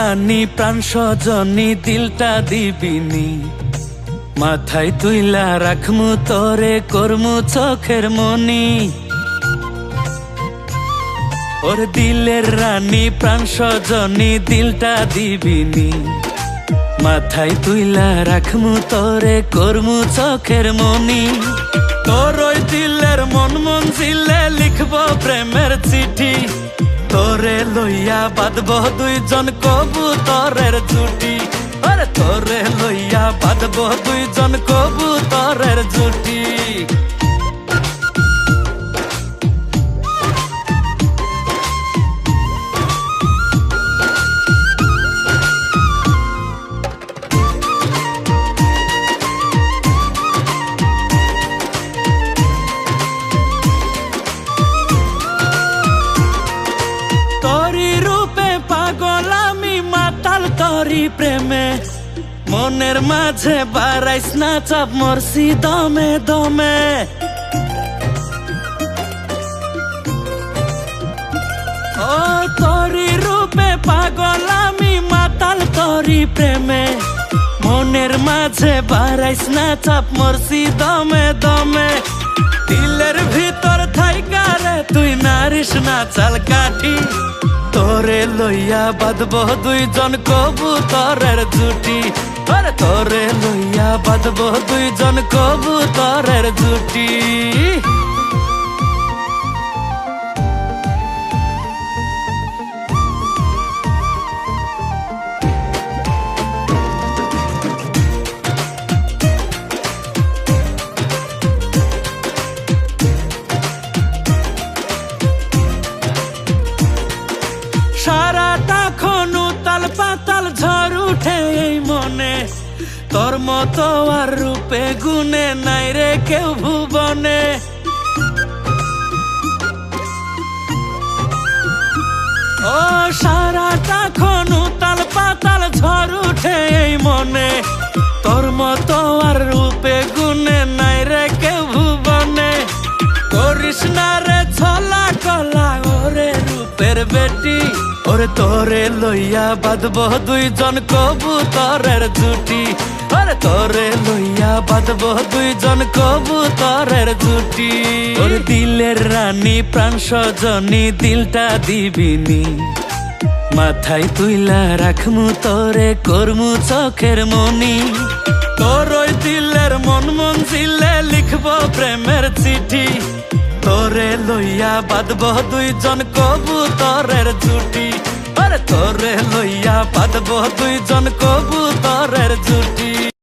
রানী প্রাণ সজনী দিলটা দিবিনি, মাথায় তুইলা রাখমু তরে করমু চোখের মনি। ওর দিলের রানী প্রাণ সজনী দিলটা দিবিনি, মাথায় তুইলা রাখমু তরে করমু চোখের মনি। তোর ওই দিলের মন মঞ্জিলে লিখব প্রেমের চিঠি, তোরে লইয়া বাঁধব দুইজন কবুতরের জুটি। আরে তোরে লইয়া বাঁধব দুইজন কবুতরের জুটি। তোরি প্রেমে মনের মাঝে বাড়াইস না চাপ, মরছি দমে দমে। ও তোরি রূপে পাগল আমি মাতাল তোরি প্রেমে, মনের মাঝে বাড়াইস না চাপ, মরছি দমে দমে। দিলের ভিতর থাইকা রে তুই নারিস না চাল কাঠি, তোরে লইয়া বাঁধব দুইজন কবুতরের জুটি। আরে তোরে লইয়া বাঁধব দুইজন কবুতরের জুটি। সারাটা খন উতাল পাতাল ঝড় উঠে এই মনে, তোর মতো আর রূপে গুণে নাই রে কেউ ভুবনে। ও সারাটা খন উতাল পাতাল ঝড় উঠে এই মনে, তোর মতো আর রূপে গুণে নাই রে কেউ ভুবনে। করিস না রে ছলা কলা ওরে রূপের বেটি, ওরে তোরে লইয়া বাঁধব দুইজন কবুতরের জুটি। ওরে তোরে লইয়া বাঁধব দুইজন কবুতরের জুটি। ওর দিলের রানী প্রাণ সজনী দিলটা দিবিনি, মাথায় তুইলা রাখমু তরে করমু চোখের মনি। তোর ওই দিলের মন মঞ্জিলে লিখব প্রেমের চিঠি, তোরে লইয়া বাঁধব দুইজন কবুতরের জুটি। আরে তোরে লইয়া বাঁধব দুইজন কবুতরের